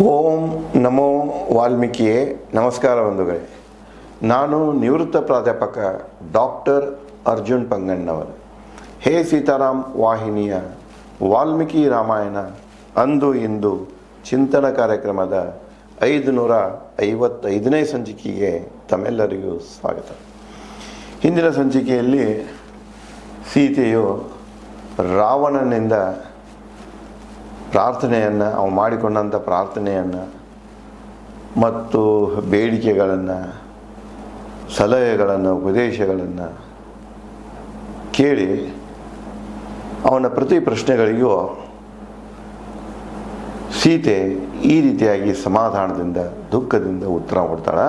ಓಂ ನಮೋ ವಾಲ್ಮೀಕಿಯೇ. ನಮಸ್ಕಾರ ಬಂಧುಗಳೇ. ನಾನು ನಿವೃತ್ತ ಪ್ರಾಧ್ಯಾಪಕ ಡಾಕ್ಟರ್ ಅರ್ಜುನ್ ಪಂಗಣ್ಣವರು. ಹೇ ಸೀತಾರಾಮ್ ವಾಹಿನಿಯ ವಾಲ್ಮೀಕಿ ರಾಮಾಯಣ ಅಂದು ಇಂದು ಚಿಂತನ ಕಾರ್ಯಕ್ರಮದ 555ನೇ ಸಂಚಿಕೆಗೆ ತಮ್ಮೆಲ್ಲರಿಗೂ ಸ್ವಾಗತ. ಹಿಂದಿನ ಸಂಚಿಕೆಯಲ್ಲಿ ಸೀತೆಯು ರಾವಣನಿಂದ ಪ್ರಾರ್ಥನೆಯನ್ನು ಅವನು ಮಾಡಿಕೊಂಡಂಥ ಪ್ರಾರ್ಥನೆಯನ್ನು ಮತ್ತು ಬೇಡಿಕೆಗಳನ್ನು, ಸಲಹೆಗಳನ್ನು, ಉಪದೇಶಗಳನ್ನು ಕೇಳಿ ಅವನ ಪ್ರತಿ ಪ್ರಶ್ನೆಗಳಿಗೂ ಸೀತೆ ಈ ರೀತಿಯಾಗಿ ಸಮಾಧಾನದಿಂದ, ದುಃಖದಿಂದ ಉತ್ತರ ಕೊಡ್ತಾಳೆ.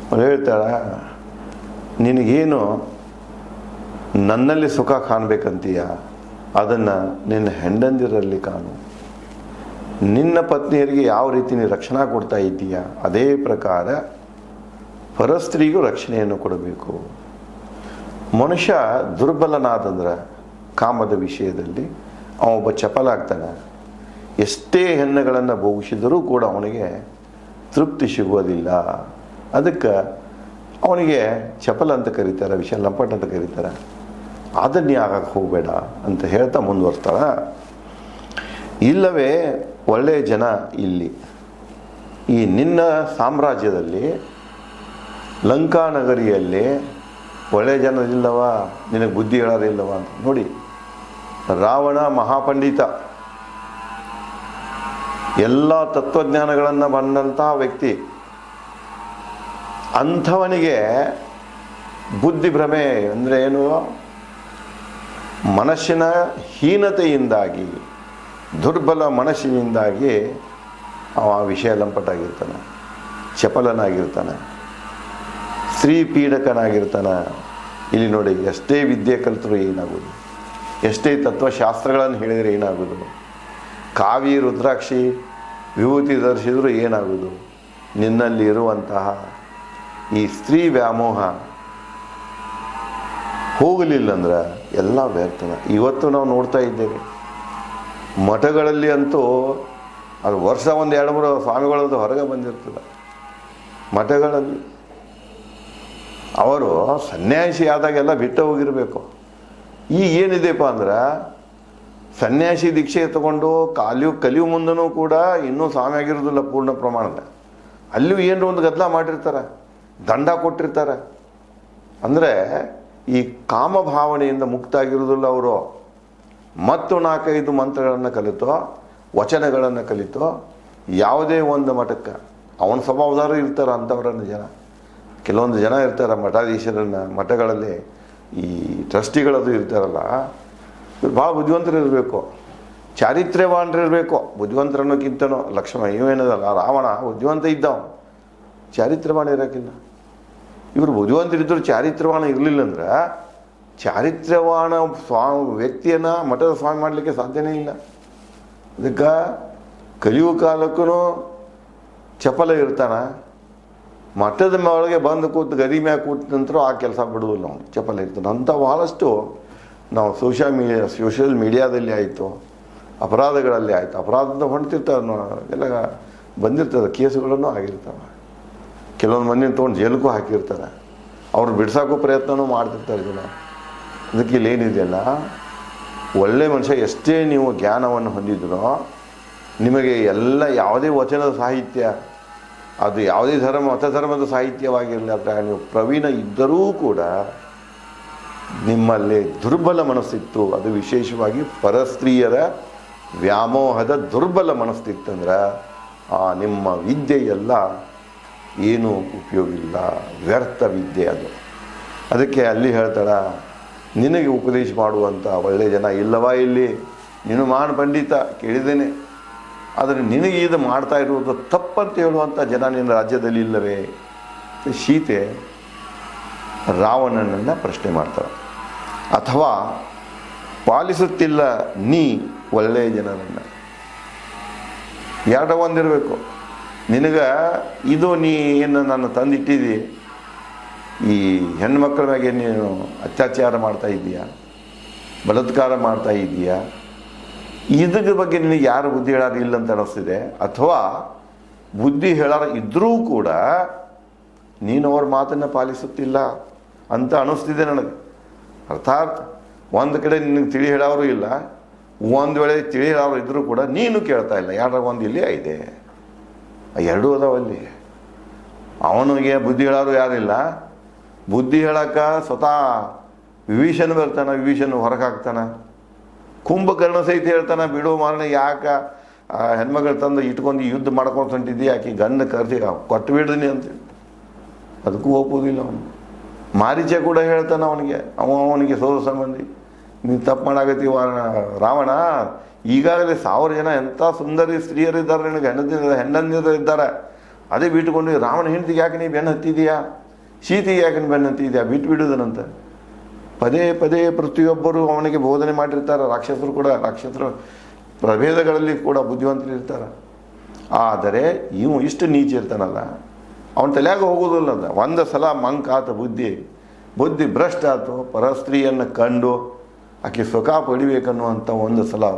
ಅವಳು ಹೇಳ್ತಾಳೆ, ನಿನಗೇನು ನನ್ನಲ್ಲಿ ಸುಖ ಕಾಣಬೇಕಂತೀಯ, ಅದನ್ನು ನಿನ್ನ ಹೆಂಡಂದಿರಲ್ಲಿ ಕಾಣು. ನಿನ್ನ ಪತ್ನಿಯರಿಗೆ ಯಾವ ರೀತಿ ನೀನು ರಕ್ಷಣಾ ಕೊಡ್ತಾ ಇದ್ದೀಯ, ಅದೇ ಪ್ರಕಾರ ಪರಸ್ತ್ರೀಗೂ ರಕ್ಷಣೆಯನ್ನು ಕೊಡಬೇಕು. ಮನುಷ್ಯ ದುರ್ಬಲನಾದಂದ್ರೆ ಕಾಮದ ವಿಷಯದಲ್ಲಿ ಅವನೊಬ್ಬ ಚಪಲಾಗ್ತಾನೆ. ಎಷ್ಟೇ ಹೆಣ್ಣುಗಳನ್ನು ಭೋಗಿಸಿದರೂ ಕೂಡ ಅವನಿಗೆ ತೃಪ್ತಿ ಸಿಗುವುದಿಲ್ಲ. ಅದಕ್ಕೆ ಅವನಿಗೆ ಚಪಲ ಅಂತ ಕರೀತಾರೆ, ವಿಷಯ ಲಂಪಟ ಅಂತ ಕರೀತಾರೆ. ಅದನ್ನೇ ಆಗಕ್ಕೆ ಹೋಗಬೇಡ ಅಂತ ಹೇಳ್ತಾ ಮುಂದುವರ್ತಾಳೆ. ಇಲ್ಲವೇ ಒಳ್ಳೆಯ ಜನ ಇಲ್ಲಿ ಈ ನಿನ್ನ ಸಾಮ್ರಾಜ್ಯದಲ್ಲಿ ಲಂಕಾ ನಗರಿಯಲ್ಲಿ ಒಳ್ಳೆಯ ಜನ ಇಲ್ಲವ, ನಿನಗೆ ಬುದ್ಧಿ ಹೇಳೋದಿಲ್ಲವ ಅಂತ ನೋಡಿ. ರಾವಣ ಮಹಾಪಂಡಿತ, ಎಲ್ಲ ತತ್ವಜ್ಞಾನಗಳನ್ನು ಬಂದಂತಹ ವ್ಯಕ್ತಿ. ಅಂಥವನಿಗೆ ಬುದ್ಧಿ ಭ್ರಮೆ ಅಂದರೆ ಏನು? ಮನಸ್ಸಿನ ಹೀನತೆಯಿಂದಾಗಿ, ದುರ್ಬಲ ಮನಸ್ಸಿನಿಂದಾಗಿ ಅವ ವಿಷಯ ಲಂಪಟಾಗಿರ್ತಾನೆ, ಚಪಲನಾಗಿರ್ತಾನೆ, ಸ್ತ್ರೀ ಪೀಡಕನಾಗಿರ್ತಾನೆ. ಇಲ್ಲಿ ನೋಡಿ, ಎಷ್ಟೇ ವಿದ್ಯೆ ಕಲಿತರೂ ಏನಾಗೋದು, ಎಷ್ಟೇ ತತ್ವಶಾಸ್ತ್ರಗಳನ್ನು ಹೇಳಿದರೆ ಏನಾಗೋದು, ಕಾವಿ ರುದ್ರಾಕ್ಷಿ ವಿಭೂತಿ ಧರಿಸಿದರೂ ಏನಾಗೋದು, ನಿನ್ನಲ್ಲಿ ಇರುವಂತಹ ಈ ಸ್ತ್ರೀ ವ್ಯಾಮೋಹ ಹೋಗಲಿಲ್ಲ ಅಂದ್ರೆ ಎಲ್ಲ ವ್ಯರ್ಥನ. ಇವತ್ತು ನಾವು ನೋಡ್ತಾ ಇದ್ದೇವೆ ಮಠಗಳಲ್ಲಿ ಅಂತೂ ಅದು ವರ್ಷ 1-2-3 ಸ್ವಾಮಿಗಳದ್ದು ಹೊರಗೆ ಬಂದಿರ್ತದೆ. ಮಠಗಳಲ್ಲಿ ಅವರು ಸನ್ಯಾಸಿ ಆದಾಗೆಲ್ಲ ಬಿಟ್ಟು ಹೋಗಿರಬೇಕು. ಈಗ ಏನಿದೆಪ್ಪ ಅಂದ್ರೆ ಸನ್ಯಾಸಿ ದೀಕ್ಷೆ ತಗೊಂಡು ಕಲಿಯು ಮುಂದನೂ ಕೂಡ ಇನ್ನೂ ಸ್ವಾಮಿ ಆಗಿರೋದಿಲ್ಲ ಪೂರ್ಣ ಪ್ರಮಾಣದ. ಅಲ್ಲಿಯೂ ಏನರ ಒಂದು ಗದ್ದಲ ಮಾಡಿರ್ತಾರೆ, ದಂಡ ಕೊಟ್ಟಿರ್ತಾರೆ. ಅಂದರೆ ಈ ಕಾಮಭಾವನೆಯಿಂದ ಮುಕ್ತ ಆಗಿರೋದಿಲ್ಲ ಅವರು. ಮತ್ತು 4-5 ಮಂತ್ರಗಳನ್ನು ಕಲಿತೋ, ವಚನಗಳನ್ನು ಕಲಿತೋ ಯಾವುದೇ ಒಂದು ಮಠಕ್ಕೆ ಅವನ ಸ್ವಭಾವದಾರು ಇರ್ತಾರೆ. ಅಂಥವ್ರನ್ನ ಜನ, ಕೆಲವೊಂದು ಜನ ಇರ್ತಾರೆ ಮಠಾಧೀಶರನ್ನ, ಮಠಗಳಲ್ಲಿ ಈ ಟ್ರಸ್ಟಿಗಳದು ಇರ್ತಾರಲ್ಲ, ಇವ್ರು ಭಾಳ ಬುದ್ಧಿವಂತರು ಇರಬೇಕು, ಚಾರಿತ್ರ್ಯವಾನ್ರಿರಬೇಕು. ಬುದ್ಧಿವಂತರನ್ನೋಕ್ಕಿಂತನೋ ಲಕ್ಷ್ಮಣ ಇವೇನದಲ್ಲ, ರಾವಣ ಬುದ್ಧಿವಂತ ಇದ್ದವ, ಚಾರಿತ್ರ್ಯವಾನ ಇರೋಕ್ಕಿಲ್ಲ. ಇವರು ಬುದ್ಧಿವಂತರಿದ್ದರು, ಚಾರಿತ್ರ್ಯವಾನ ಇರಲಿಲ್ಲ ಅಂದ್ರೆ ಚಾರಿತ್ರ್ಯವಾನ ವ್ಯಕ್ತಿಯನ್ನು ಮಠದ ಸ್ವಾಮಿ ಮಾಡಲಿಕ್ಕೆ ಸಾಧ್ಯನೇ ಇಲ್ಲ. ಅದಕ್ಕೆ ಕಲಿಯುವ ಕಾಲಕ್ಕೂ ಚಪಲ ಇರ್ತಾನೆ. ಮಠದ ಒಳಗೆ ಬಂದು ಕೂತು ಗದಿ ಮ್ಯಾಗ ಕೂತ ನಂತರ ಆ ಕೆಲಸ ಬಿಡುವುದಿಲ್ಲ, ಅವನು ಚಪಲ ಇರ್ತಾನೆ. ಅಂಥ ಭಾಳಷ್ಟು ನಾವು ಸೋಷಿಯಲ್ ಮೀಡಿಯಾದಲ್ಲಿ ಆಯಿತು, ಅಪರಾಧಗಳಲ್ಲಿ ಆಯಿತು, ಅಪರಾಧದ ಹೊಂಡ್ತಿರ್ತಾರೆ ಎಲ್ಲ ಬಂದಿರ್ತದೆ, ಕೇಸುಗಳನ್ನು ಆಗಿರ್ತವೆ. ಕೆಲವೊಂದು ಮಂದಿನ ತೊಗೊಂಡು ಜೈಲಿಗೂ ಹಾಕಿರ್ತಾರೆ, ಅವ್ರನ್ನ ಬಿಡ್ಸೋಕ್ಕೂ ಪ್ರಯತ್ನವೂ ಮಾಡ್ತಿರ್ತಾರೆ ಜನ. ಅದಕ್ಕೆ ಇಲ್ಲೇನಿದೆಯಲ್ಲ, ಒಳ್ಳೆ ಮನುಷ್ಯ ಎಷ್ಟೇ ನೀವು ಜ್ಞಾನವನ್ನು ಹೊಂದಿದ್ರೋ, ನಿಮಗೆ ಎಲ್ಲ ಯಾವುದೇ ವಚನದ ಸಾಹಿತ್ಯ, ಅದು ಯಾವುದೇ ಮತಧರ್ಮದ ಸಾಹಿತ್ಯವಾಗಿರಲಿ, ಅಥವಾ ನೀವು ಪ್ರವೀಣ ಇದ್ದರೂ ಕೂಡ ನಿಮ್ಮಲ್ಲಿ ದುರ್ಬಲ ಮನಸ್ಸಿತ್ತು, ಅದು ವಿಶೇಷವಾಗಿ ಪರಸ್ತ್ರೀಯರ ವ್ಯಾಮೋಹದ ದುರ್ಬಲ ಮನಸ್ಸಿತ್ತಂದ್ರೆ ನಿಮ್ಮ ವಿದ್ಯೆ ಎಲ್ಲ ಏನೂ ಉಪಯೋಗ ಇಲ್ಲ, ವ್ಯರ್ಥ ವಿದ್ಯೆ ಅದು. ಅದಕ್ಕೆ ಅಲ್ಲಿ ಹೇಳ್ತಾಳ, ನಿನಗೆ ಉಪದೇಶ ಮಾಡುವಂಥ ಒಳ್ಳೆಯ ಜನ ಇಲ್ಲವಾ ಇಲ್ಲಿ? ನೀನು ಮಹಾನ್ ಪಂಡಿತ ಕೇಳಿದ್ದೇನೆ, ಆದರೆ ನಿನಗೆ ಇದು ಮಾಡ್ತಾ ಇರುವುದು ತಪ್ಪಂತ ಹೇಳುವಂಥ ಜನ ನಿನ್ನ ರಾಜ್ಯದಲ್ಲಿ ಇಲ್ಲವೇ? ಸೀತೆ ರಾವಣನನ್ನು ಪ್ರಶ್ನೆ ಮಾಡ್ತಾಳೆ. ಅಥವಾ ಪಾಲಿಸುತ್ತಿಲ್ಲ ನೀ ಒಳ್ಳೆಯ ಜನರನ್ನು? ಎರಡ ಒಂದಿರಬೇಕು. ನಿನಗೆ ಇದು ನೀ ಏನು ನನ್ನ ತಂದಿಟ್ಟಿದ್ದಿ, ಈ ಹೆಣ್ಮಕ್ಳ ಮ್ಯಾಗೆ ನೀನು ಅತ್ಯಾಚಾರ ಮಾಡ್ತಾ ಇದ್ದೀಯಾ, ಬಲಾತ್ಕಾರ ಮಾಡ್ತಾ ಇದ್ದೀಯಾ, ಇದ್ರ ಬಗ್ಗೆ ನಿನಗೆ ಯಾರು ಬುದ್ಧಿ ಹೇಳೋರು ಇಲ್ಲ ಅಂತ ಅನ್ನಿಸ್ತಿದೆ, ಅಥವಾ ಬುದ್ಧಿ ಹೇಳೋರು ಇದ್ದರೂ ಕೂಡ ನೀನು ಅವ್ರ ಮಾತನ್ನು ಪಾಲಿಸುತ್ತಿಲ್ಲ ಅಂತ ಅನ್ನಿಸ್ತಿದೆ ನನಗೆ. ಅರ್ಥಾತ್ ಒಂದು ಕಡೆ ನಿನಗೆ ತಿಳಿ ಹೇಳೋರು ಇಲ್ಲ, ಒಂದು ವೇಳೆ ತಿಳಿ ಹೇಳೋರು ಇದ್ದರೂ ಕೂಡ ನೀನು ಕೇಳ್ತಾ ಇಲ್ಲ. ಯಾರ ಒಂದು ಇಲ್ಲಿ ಇದೆ, ಎರಡೂ ಅದಾವಲ್ಲಿ. ಅವನಿಗೆ ಬುದ್ಧಿ ಹೇಳೋರು ಯಾರಿಲ್ಲ. ಬುದ್ಧಿ ಹೇಳೋಕೆ ಸ್ವತಃ ವಿಭೀಷಣ ಬರ್ತಾನೆ, ವಿಭೀಷಣ ಹೊರಗೆ ಹಾಕ್ತಾನೆ. ಕುಂಭಕರ್ಣ ಸಹಿತ ಹೇಳ್ತಾನೆ, ಬಿಡು ಮಾರಣ, ಯಾಕೆ ಹೆಣ್ಮಗಳು ತಂದು ಇಟ್ಕೊಂಡು ಯುದ್ಧ ಮಾಡ್ಕೊಂಡು ಹೊಂಟಿದ್ದಿ, ಆಕೆ ಗಂಡ ಕರ್ಸಿ ಕೊಟ್ಟು ಬಿಡ್ತೀನಿ ಅಂತೇಳಿ. ಅದಕ್ಕೂ ಒಪ್ಪುವುದಿಲ್ಲ ಅವನು. ಮಾರೀಚ ಕೂಡ ಹೇಳ್ತಾನೆ ಅವನಿಗೆ ಸೋದ ಸಂಬಂಧಿ, ನೀನು ತಪ್ಪು ಮಾಡಾಕತ್ತೀವ ರಾವಣ, ಈಗಾಗಲೇ 1000 ಜನ ಎಂಥ ಸುಂದರಿ ಸ್ತ್ರೀಯರಿದ್ದಾರೆ, ನಿನಗೆ ಹೆಣ್ಣಂದಿರು ಇದ್ದಾರೆ, ಅದೇ ಬಿಟ್ಟುಕೊಂಡು ರಾವಣ ಹೆಂಡತಿಗೆ ಯಾಕೆ ನೀ ಬೆನ್ನು ಹತ್ತಿದೆಯಾ, ಸೀತೆಗೆ ಯಾಕೆ ನೀನು ಬೆನ್ನು ಹತ್ತಿದೆಯಾ, ಬಿಟ್ಟುಬಿಡುವುದನಂತ ಪದೇ ಪದೇ ಪ್ರತಿಯೊಬ್ಬರು ಅವನಿಗೆ ಬೋಧನೆ ಮಾಡಿರ್ತಾರೆ. ರಾಕ್ಷಸರ ಪ್ರಭೇದಗಳಲ್ಲಿ ಕೂಡ ಬುದ್ಧಿವಂತರು ಇರ್ತಾರೆ. ಆದರೆ ಇವು ಇಷ್ಟು ನೀಚ ಇರ್ತಾನಲ್ಲ, ಅವನ ತಲೆಯಾಗ ಹೋಗೋದಿಲ್ಲ. ಒಂದು ಸಲ ಮಂಕಾತ ಬುದ್ಧಿ ಭ್ರಷ್ಟ ಆಯ್ತು, ಪರಸ್ತ್ರೀಯನ್ನು ಕಂಡು ಆಕೆ ಸುಖ ಪಡಿಬೇಕನ್ನುವಂಥ ಒಂದು ಸಲ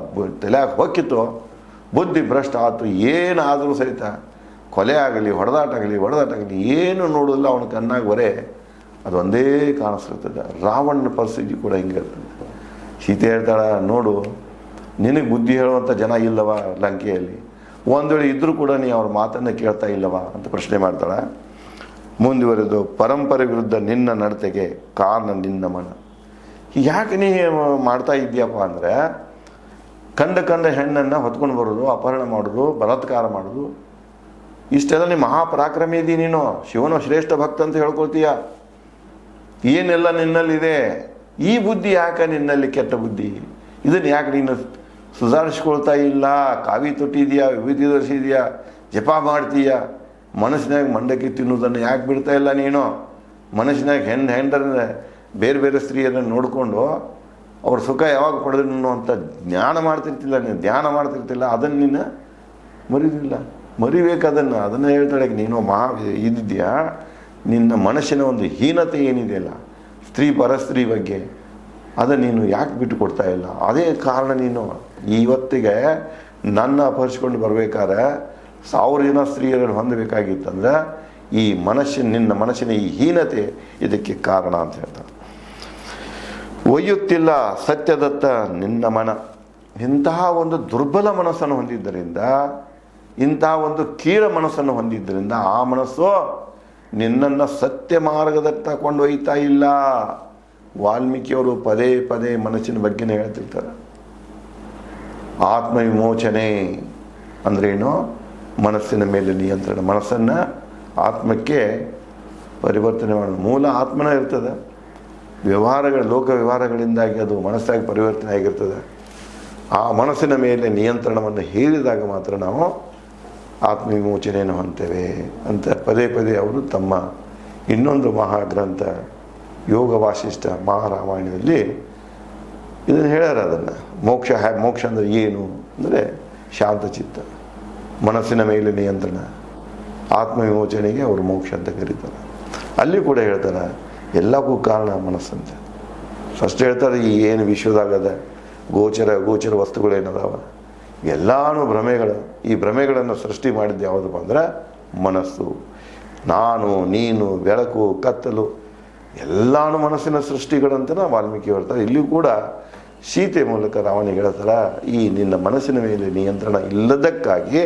ತಲೆಯಾಗ ಹೊಕ್ಕಿತ್ತು, ಬುದ್ಧಿ ಭ್ರಷ್ಟ ಆಯ್ತು. ಏನಾದರೂ ಸಹಿತ ಕೊಲೆ ಆಗಲಿ ಹೊಡೆದಾಟ ಆಗಲಿ ಏನು ನೋಡೋದಿಲ್ಲ ಅವನ ಕಣ್ಣಾಗ ಬರೇ ಅದೊಂದೇ ಕಾಣಿಸ್ತಿರ್ತದೆ. ರಾವಣನ ಪರಿಸ್ಥಿತಿ ಕೂಡ ಹಿಂಗಿರ್ತದೆ. ಸೀತೆ ಹೇಳ್ತಾಳೆ, ನೋಡು ನಿನಗೆ ಬುದ್ಧಿ ಹೇಳುವಂಥ ಜನ ಇಲ್ಲವ ಲಂಕೆಯಲ್ಲಿ, ಒಂದು ವೇಳೆ ಇದ್ದರೂ ಕೂಡ ನೀ ಅವ್ರ ಮಾತನ್ನು ಕೇಳ್ತಾ ಇಲ್ಲವ ಅಂತ ಪ್ರಶ್ನೆ ಮಾಡ್ತಾಳೆ. ಮುಂದುವರೆದು, ಪರಂಪರೆ ವಿರುದ್ಧ ನಿನ್ನ ನಡತೆಗೆ ಕಾರಣ ನಿನ್ನ ಮನ. ಯಾಕೆ ನೀ ಮಾಡ್ತಾ ಇದ್ದೀಯಪ್ಪ ಅಂದರೆ, ಕಂಡ ಹೆಣ್ಣನ್ನು ಹೊತ್ಕೊಂಡು ಬರೋದು, ಅಪಹರಣ ಮಾಡೋದು, ಬಲಾತ್ಕಾರ ಮಾಡೋದು, ಇಷ್ಟೆಲ್ಲ ನೀ ಮಹಾಪರಾಕ್ರಮಿ ಇದ್ದೀ, ನೀನು ಶಿವನ ಶ್ರೇಷ್ಠ ಭಕ್ತ ಅಂತ ಹೇಳ್ಕೊಳ್ತೀಯ, ಏನೆಲ್ಲ ನಿನ್ನಲ್ಲಿದೆ. ಈ ಬುದ್ಧಿ ಯಾಕೆ ನಿನ್ನಲ್ಲಿ, ಕೆಟ್ಟ ಬುದ್ಧಿ, ಇದನ್ನು ಯಾಕೆ ನೀನು ಸುಧಾರಿಸ್ಕೊಳ್ತಾ ಇಲ್ಲ? ಕಾವಿ ತೊಟ್ಟಿದೆಯಾ, ವಿಭೂತಿ ಧರಿಸಿದೆಯಾ, ಜಪ ಮಾಡ್ತೀಯ, ಮನಸ್ಸಿನಾಗ ಮಂಡಕ್ಕಿ ತಿನ್ನೋದನ್ನು ಯಾಕೆ ಬಿಡ್ತಾ ಇಲ್ಲ ನೀನು? ಮನಸ್ಸಿನಾಗ ಹೆಂಡರನ್ನ ಬೇರೆ ಬೇರೆ ಸ್ತ್ರೀಯರನ್ನು ನೋಡಿಕೊಂಡು ಅವ್ರ ಸುಖ ಯಾವಾಗ ಪಡೆದ್ರು ಅಂತ ಧ್ಯಾನ ಮಾಡ್ತಿರ್ತಿಲ್ಲ, ಅದನ್ನು ನೀನು ಮರಿಬೇಕು. ಅದನ್ನು ಹೇಳ್ತಾಳೆ, ನೀನು ಇದ್ದಿದ್ಯಾ, ನಿನ್ನ ಮನಸ್ಸಿನ ಒಂದು ಹೀನತೆ ಏನಿದೆಯಲ್ಲ ಪರಸ್ತ್ರೀ ಬಗ್ಗೆ, ಅದನ್ನು ನೀನು ಯಾಕೆ ಬಿಟ್ಟು ಕೊಡ್ತಾ ಇಲ್ಲ? ಅದೇ ಕಾರಣ. ನೀನು ಇವತ್ತಿಗೆ ನನ್ನ ಅಪಹರಿಸ್ಕೊಂಡು ಬರಬೇಕಾದ್ರೆ 1000 ಜನ ಸ್ತ್ರೀಯರನ್ನು ಹೊಂದಬೇಕಾಗಿತ್ತಂದ್ರೆ ಈ ನಿನ್ನ ಮನಸ್ಸಿನ ಈ ಹೀನತೆ ಇದಕ್ಕೆ ಕಾರಣ ಅಂತ ಹೇಳ್ತಾರೆ. ಒಯ್ಯುತ್ತಿಲ್ಲ ಸತ್ಯದತ್ತ ನಿನ್ನ ಮನ. ಇಂತಹ ಒಂದು ದುರ್ಬಲ ಮನಸ್ಸನ್ನು ಹೊಂದಿದ್ದರಿಂದ, ಇಂತಹ ಒಂದು ಕೀಳ ಮನಸ್ಸನ್ನು ಹೊಂದಿದ್ದರಿಂದ ಆ ಮನಸ್ಸು ನಿನ್ನನ್ನು ಸತ್ಯ ಮಾರ್ಗದತ್ತ ಕೊಂಡೊಯ್ತಾ ಇಲ್ಲ. ವಾಲ್ಮೀಕಿಯವರು ಪದೇ ಪದೇ ಮನಸ್ಸಿನ ಬಗ್ಗೆನೇ ಹೇಳ್ತಿರ್ತಾರೆ. ಆತ್ಮವಿಮೋಚನೆ ಅಂದ್ರೇನು? ಮನಸ್ಸಿನ ಮೇಲೆ ನಿಯಂತ್ರಣ, ಮನಸ್ಸನ್ನು ಆತ್ಮಕ್ಕೆ ಪರಿವರ್ತನೆ ಮಾಡೋದು. ಮೂಲ ಆತ್ಮನ ಇರ್ತದೆ, ಲೋಕ ವ್ಯವಹಾರಗಳಿಂದಾಗಿ ಅದು ಮನಸ್ಸಾಗಿ ಪರಿವರ್ತನೆ ಆಗಿರ್ತದೆ. ಆ ಮನಸ್ಸಿನ ಮೇಲೆ ನಿಯಂತ್ರಣವನ್ನು ಹೇರಿದಾಗ ಮಾತ್ರ ನಾವು ಆತ್ಮವಿಮೋಚನೆಯನ್ನು ಹೊಂದ್ತೇವೆ ಅಂತ ಪದೇ ಪದೇ ಅವರು ತಮ್ಮ ಇನ್ನೊಂದು ಮಹಾಗ್ರಂಥ ಯೋಗ ವಾಸಿಷ್ಠ ಮಹಾರಾಮಾಯಣದಲ್ಲಿ ಇದನ್ನು ಹೇಳ್ಯಾರ. ಅದನ್ನು ಮೋಕ್ಷ ಅಂದರೆ ಏನು ಅಂದರೆ ಶಾಂತಚಿತ್ತ, ಮನಸ್ಸಿನ ಮೇಲೆ ನಿಯಂತ್ರಣ, ಆತ್ಮವಿಮೋಚನೆಗೆ ಅವರು ಮೋಕ್ಷ ಅಂತ ಕರೀತಾರೆ. ಅಲ್ಲಿ ಕೂಡ ಹೇಳ್ತಾರೆ ಎಲ್ಲಕ್ಕೂ ಕಾರಣ ಮನಸ್ಸಂತ. ಫಸ್ಟ್ ಹೇಳ್ತಾರೆ, ಈ ಏನು ವಿಶ್ವದಾಗದ ಗೋಚರ ವಸ್ತುಗಳೇನದಾವ ಎಲ್ಲಾನು ಭ್ರಮೆಗಳು. ಈ ಭ್ರಮೆಗಳನ್ನು ಸೃಷ್ಟಿ ಮಾಡಿದ್ದು ಯಾವುದಪ್ಪ ಅಂದ್ರೆ ಮನಸ್ಸು. ನಾನು, ನೀನು, ಬೆಳಕು, ಕತ್ತಲು ಎಲ್ಲಾನು ಮನಸ್ಸಿನ ಸೃಷ್ಟಿಗಳಂತ ವಾಲ್ಮೀಕಿ ಹೇಳ್ತಾರೆ. ಇಲ್ಲಿಯೂ ಕೂಡ ಸೀತೆ ಮೂಲಕ ರಾವಣಿಗೆ ಹೇಳ್ತಾರೆ, ಈ ನಿನ್ನ ಮನಸ್ಸಿನ ಮೇಲೆ ನಿಯಂತ್ರಣ ಇಲ್ಲದಕ್ಕಾಗಿ,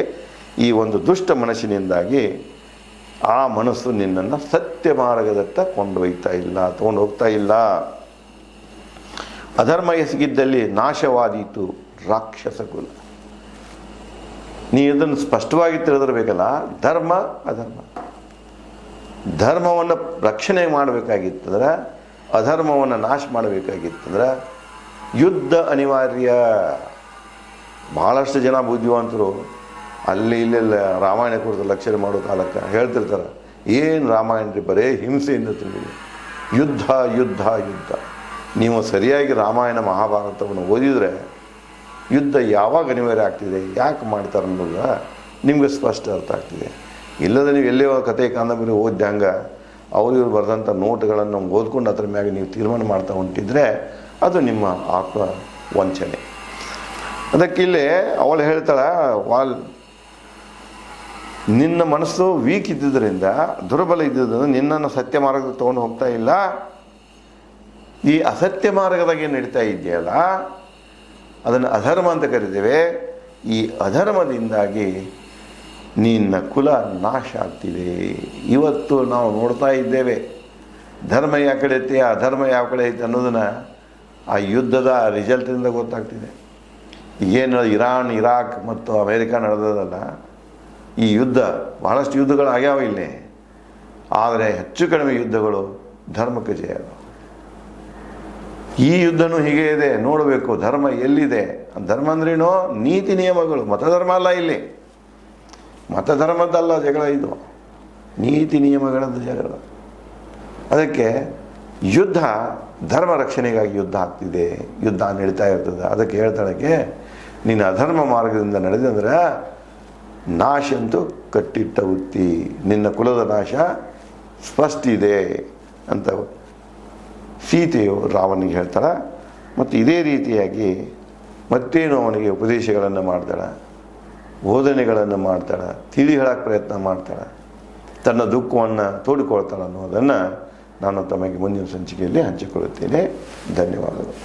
ಈ ಒಂದು ದುಷ್ಟ ಮನಸ್ಸಿನಿಂದಾಗಿ ಆ ಮನಸ್ಸು ನಿನ್ನನ್ನು ಸತ್ಯ ಮಾರ್ಗದತ್ತ ತಗೊಂಡು ಹೋಗ್ತಾ ಇಲ್ಲ. ಅಧರ್ಮ ಎಸಗಿದ್ದಲ್ಲಿ ನಾಶವಾದೀತು ರಾಕ್ಷಸ ಕುಲ. ನೀ ಇದನ್ನು ಸ್ಪಷ್ಟವಾಗಿ ತಿಳಿದಿರಬೇಕಲ್ಲ. ಧರ್ಮ ಅಧರ್ಮ, ಧರ್ಮವನ್ನು ರಕ್ಷಣೆ ಮಾಡಬೇಕಾಗಿತ್ತಂದ್ರೆ, ಅಧರ್ಮವನ್ನು ನಾಶ ಮಾಡಬೇಕಾಗಿತ್ತಂದ್ರೆ ಯುದ್ಧ ಅನಿವಾರ್ಯ. ಭಾಳಷ್ಟು ಜನ ಬುದ್ಧಿವಂತರು ಅಲ್ಲಿ ಇಲ್ಲೆಲ್ಲ ರಾಮಾಯಣ ಕುರಿತು ಲಕ್ಷ್ಯ ಮಾಡೋ ಕಾಲಕ್ಕೆ ಹೇಳ್ತಿರ್ತಾರೆ, ಏನು ರಾಮಾಯಣ ರೀ, ಬರೇ ಹಿಂಸೆಯಿಂದ ತುಂಬಿದೆ, ಯುದ್ಧ ಯುದ್ಧ ಯುದ್ಧ. ನೀವು ಸರಿಯಾಗಿ ರಾಮಾಯಣ ಮಹಾಭಾರತವನ್ನು ಓದಿದರೆ ಯುದ್ಧ ಯಾವಾಗ ಅನಿವಾರ್ಯ ಆಗ್ತಿದೆ, ಯಾಕೆ ಮಾಡ್ತಾರೆ ಅನ್ನೋದು ನಿಮಗೆ ಸ್ಪಷ್ಟ ಅರ್ಥ ಆಗ್ತಿದೆ. ಇಲ್ಲದೆ ನೀವು ಎಲ್ಲೇ ಕತೆ ಕಾದಂಬರಿ ಓದ್ದಂಗೆ ಅವ್ರಿವ್ರು ಬರೆದಂಥ ನೋಟ್ಗಳನ್ನು ಓದ್ಕೊಂಡು ಅದ್ರ ಮ್ಯಾಗೆ ನೀವು ತೀರ್ಮಾನ ಮಾಡ್ತಾ ಹೊಂಟಿದ್ರೆ ಅದು ನಿಮ್ಮ ಆತ್ಮ ವಂಚನೆ. ಅದಕ್ಕಿಲ್ಲಿ ಅವಳು ಹೇಳ್ತಾಳೆ, ನಿನ್ನ ಮನಸ್ಸು ವೀಕ್ ಇದ್ದುದರಿಂದ, ದುರ್ಬಲ ಇದ್ದುದರಿಂದ ನಿನ್ನನ್ನು ಸತ್ಯ ಮಾರ್ಗಕ್ಕೆ ತೊಗೊಂಡು ಹೋಗ್ತಾ ಇಲ್ಲ. ಈ ಅಸತ್ಯ ಮಾರ್ಗದಾಗೆ ನಡೀತಾ ಇದೆಯಲ್ಲ, ಅದನ್ನು ಅಧರ್ಮ ಅಂತ ಕರಿತೇವೆ. ಈ ಅಧರ್ಮದಿಂದಾಗಿ ನಿನ್ನ ಕುಲ ನಾಶ ಆಗ್ತಿದೆ. ಇವತ್ತು ನಾವು ನೋಡ್ತಾ ಇದ್ದೇವೆ, ಧರ್ಮ ಯಾವ ಕಡೆ ಐತೆ, ಅಧರ್ಮ ಯಾವ ಕಡೆ ಐತೆ ಅನ್ನೋದನ್ನು ಆ ಯುದ್ಧದ ರಿಸಲ್ಟಿಂದ ಗೊತ್ತಾಗ್ತಿದೆ. ಏನು ಇರಾನ್, ಇರಾಕ್ ಮತ್ತು ಅಮೇರಿಕಾ ನಡೆದದಲ್ಲ, ಈ ಯುದ್ಧ, ಬಹಳಷ್ಟು ಯುದ್ಧಗಳು ಆಗ್ಯಾವ ಇಲ್ಲಿ. ಆದರೆ ಹೆಚ್ಚು ಕಡಿಮೆ ಯುದ್ಧಗಳು ಧರ್ಮಕ್ಕೆ ಜಯ. ಈ ಯುದ್ಧನೂ ಹೀಗೆ ಇದೆ, ನೋಡಬೇಕು ಧರ್ಮ ಎಲ್ಲಿದೆ. ಧರ್ಮ ಅಂದ್ರೇನೋ ನೀತಿ ನಿಯಮಗಳು, ಮತಧರ್ಮ ಅಲ್ಲ. ಇಲ್ಲಿ ಮತಧರ್ಮದ್ದಲ್ಲ ಜಗಳ, ಇದು ನೀತಿ ನಿಯಮಗಳದ್ದು ಜಗಳ. ಅದಕ್ಕೆ ಯುದ್ಧ ಧರ್ಮ ರಕ್ಷಣೆಗಾಗಿ ಯುದ್ಧ ಆಗ್ತಿದೆ, ಯುದ್ಧ ನಡೀತಾ ಇರ್ತದೆ. ಅದಕ್ಕೆ ಹೇಳ್ತಾಳಕ್ಕೆ, ನೀನು ಅಧರ್ಮ ಮಾರ್ಗದಿಂದ ನಡೆದಂದ್ರೆ ನಾಶ ಅಂತೂ ಕಟ್ಟಿಟ್ಟ ಉತ್ತಿ, ನಿನ್ನ ಕುಲದ ನಾಶ ಸ್ಪಷ್ಟ ಇದೆ ಅಂತ ಸೀತೆಯು ರಾವನಿಗೆ ಹೇಳ್ತಾಳೆ. ಮತ್ತು ಇದೇ ರೀತಿಯಾಗಿ ಮತ್ತೇನು ಅವನಿಗೆ ಉಪದೇಶಗಳನ್ನು ಮಾಡ್ತಾಳೆ, ಬೋಧನೆಗಳನ್ನು ಮಾಡ್ತಾಳೆ, ತಿಳಿ ಹೇಳೋಕ್ಕೆ ಪ್ರಯತ್ನ ಮಾಡ್ತಾಳೆ, ತನ್ನ ದುಃಖವನ್ನು ತೋಡಿಕೊಳ್ತಾಳೆ ಅನ್ನೋದನ್ನು ನಾನು ತಮಗೆ ಮುಂದಿನ ಸಂಚಿಕೆಯಲ್ಲಿ ಹಂಚಿಕೊಳ್ಳುತ್ತೇನೆ. ಧನ್ಯವಾದಗಳು.